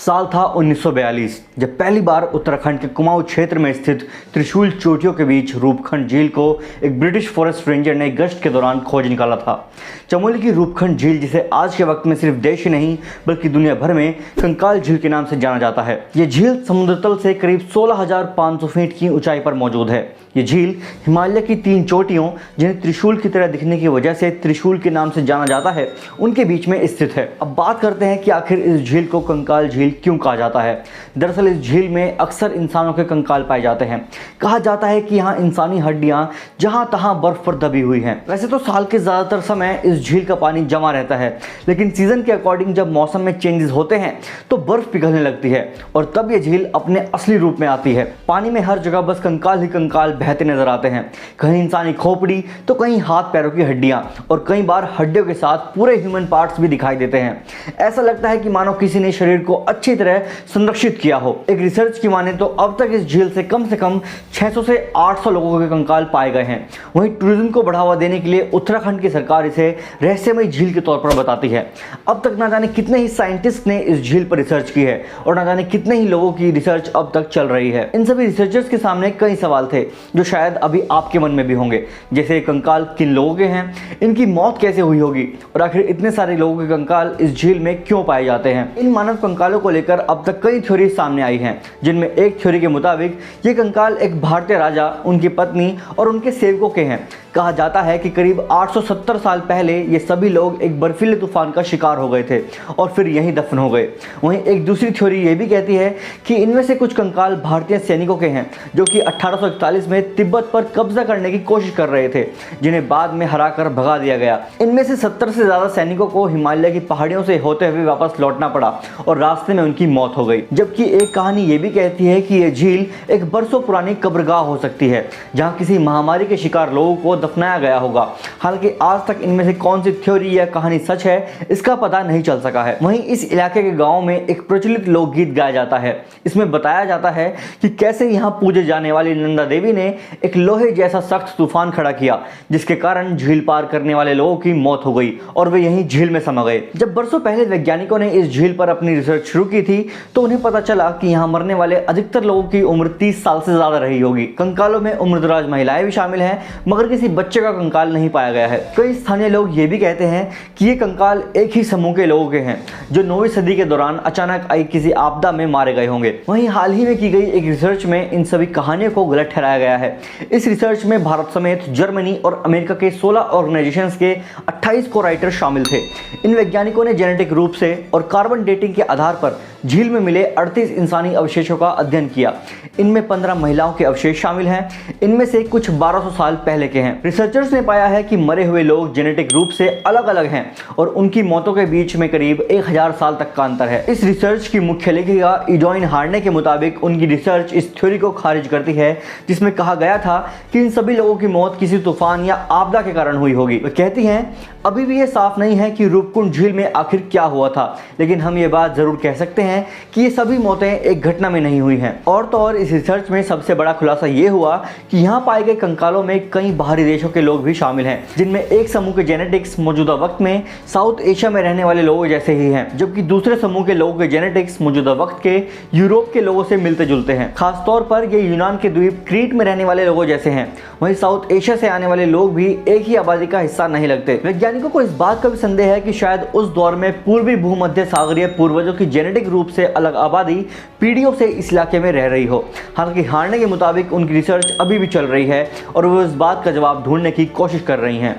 साल था 1942 जब पहली बार उत्तराखंड के कुमाऊं क्षेत्र में स्थित त्रिशूल चोटियों के बीच रूपखंड झील को एक ब्रिटिश फॉरेस्ट रेंजर ने गश्त के दौरान खोज निकाला था। चमोली की रूपखंड झील, जिसे आज के वक्त में सिर्फ देश ही नहीं बल्कि दुनिया भर में कंकाल झील के नाम से जाना जाता है। ये झील समुद्र तल से करीब 16,500 फीट की ऊंचाई पर मौजूद है। ये झील हिमालय की 3 चोटियों, जिन्हें त्रिशूल की तरह दिखने की वजह से त्रिशूल के नाम से जाना जाता है, उनके बीच में स्थित है। अब बात करते हैं कि आखिर इस झील को कंकाल झील क्यों कहा जाता है। दरअसल इस झील में अक्सर इंसानों के कंकाल पाए जाते हैं। कहा जाता है कि यहाँ इंसानी हड्डियां जहां तहां बर्फ पर दबी हुई हैं। वैसे तो साल के ज्यादातर समय इस झील का पानी जमा रहता है, लेकिन सीजन के अकॉर्डिंग जब मौसम में चेंजेस होते हैं तो बर्फ पिघलने लगती है और तब ये झील अपने असली रूप में आती है। पानी में हर जगह बस कंकाल ही कंकाल बहते नजर आते हैं। कहीं इंसानी खोपड़ी तो कहीं हाथ पैरों की हड्डियां, और कई बार हड्डियों के साथ पूरे ह्यूमन पार्ट्स भी दिखाई देते हैं। ऐसा लगता है कि मानो किसी ने शरीर को अच्छी तरह संरक्षित किया हो। एक रिसर्च की माने तो अब तक इस झील से कम 600 से 800 लोगों के कंकाल पाए गए हैं। वहीं टूरिज्म को बढ़ावा देने के लिए उत्तराखंड की सरकार इसे रहस्यमय झील के तौर पर बताती है। अब तक ना जाने कितने ही साइंटिस्ट ने इस झील पर रिसर्च की है और ना जाने कितने ही लोगों की रिसर्च अब तक चल रही है। इन सभी रिसर्चर्स के सामने कई सवाल थे जो शायद अभी आपके मन में भी होंगे, जैसे कंकाल किन लोगों के हैं, इनकी मौत कैसे हुई होगी, और आखिर इतने सारे लोगों के कंकाल इस झील में क्यों पाए जाते हैं। इन मानव कंकालों को लेकर अब तक कई थ्योरी सामने आई हैं, जिनमें एक थ्योरी के मुताबिक ये कंकाल एक भारतीय राजा, उनकी पत्नी और उनके सेवकों के हैं। कहा जाता है कि करीब 870 साल पहले ये सभी लोग एक बर्फीले तूफान का शिकार हो गए थे और फिर यहीं दफन हो गए। वहीं एक दूसरी थ्योरी ये भी कहती है कि इनमें से कुछ कंकाल भारतीय सैनिकों के हैं जो कि 1841 में तिब्बत पर कब्जा करने की कोशिश कर रहे थे, जिन्हें बाद में हराकर भगा दिया गया। इनमें से 70 से ज्यादा सैनिकों को हिमालय की पहाड़ियों से होते हुए वापस लौटना पड़ा और रास्ते में उनकी मौत हो गई। जबकि एक कहानी ये भी कहती है कि यह झील एक बरसों पुरानी कब्रगाह हो सकती है, जहाँ किसी महामारी के शिकार लोगों को दफनाया गया होगा। हालांकि आज तक इनमें से कौन सी थ्योरी या कहानी सच है, इसका पता नहीं चल सका है। वहीं इस इलाके के गांव में एक प्रचलित लोकगीत गाया जाता है। इसमें बताया जाता है कि कैसे यहाँ पूजे जाने वाली नंदा देवी ने एक लोहे जैसा सख्त तूफान खड़ा किया, जिसके कारण झील पार करने वाले लोगों की मौत हो गई और वे यहीं झील में समा गए। जब बरसों पहले वैज्ञानिकों ने इस झील पर अपनी रिसर्च शुरू की थी तो उन्हें पता चला कि यहाँ मरने वाले अधिकतर लोगों की उम्र 30 साल से ज्यादा रही होगी। कंकालों में उम्रदराज महिलाएं भी शामिल हैं, मगर किसी बच्चे का कंकाल नहीं पाया गया है। कई स्थानीय लोग ये भी कहते हैं कि ये कंकाल एक ही समूह के लोगों के हैं जो 9वीं सदी के दौरान अचानक आई किसी आपदा में मारे गए होंगे। वहीं हाल ही में की गई एक रिसर्च में इन सभी कहानियों को गलत ठहराया गया है। इस रिसर्च में भारत समेत जर्मनी और अमेरिका के 16 ऑर्गेनाइजेशंस के 28 को राइटर शामिल थे। इन वैज्ञानिकों ने जेनेटिक रूप से और कार्बन डेटिंग के आधार पर झील में मिले 38 इंसानी अवशेषों का अध्ययन किया। इनमें 15 महिलाओं के अवशेष शामिल हैं। इनमें से कुछ 1200 साल पहले के हैं। रिसर्चर्स ने पाया है कि मरे हुए लोग जेनेटिक रूप से अलग अलग हैं और उनकी मौतों के बीच में करीब 1000 साल तक का अंतर है। इस रिसर्च की मुख्य लेखिका इजोइन हार्ने के मुताबिक उनकी रिसर्च इस थ्योरी को खारिज करती है जिसमें कहा गया था कि इन सभी लोगों की मौत किसी तूफान या आपदा के कारण हुई होगी। वे कहती हैं, अभी भी ये साफ नहीं है कि रूपकुंड झील में आखिर क्या हुआ था, लेकिन हम ये बात जरूर कह सकते हैं कि ये सभी मौतें एक घटना में नहीं हुई हैं। और तो और इस रिसर्च में सबसे बड़ा खुलासा ये हुआ कि यहाँ पाए गए कंकालों में कई बाहरी देशों के लोग भी शामिल हैं, जिनमें एक समूह के जेनेटिक्स मौजूदा वक्त में साउथ एशिया में रहने वाले लोगों जैसे ही हैं, जबकि दूसरे समूह के लोगों के जेनेटिक्स मौजूदा वक्त के यूरोप के लोगों से मिलते जुलते हैं। खासतौर पर ये यूनान के द्वीप क्रीट में रहने वाले लोगों जैसे हैं। वहीं साउथ एशिया से आने वाले लोग भी एक ही आबादी का हिस्सा नहीं लगते। वैज्ञानिकों को इस बात का भी संदेह है कि शायद उस दौर में पूर्वी भूमध्य सागरीय पूर्वजों की जेनेटिक रूप से अलग आबादी पीढ़ियों से इस इलाके में रह रही हो। हालांकि हार्ने के मुताबिक उनकी रिसर्च अभी भी चल रही है और वो इस बात का जवाब ढूंढने की कोशिश कर रही हैं।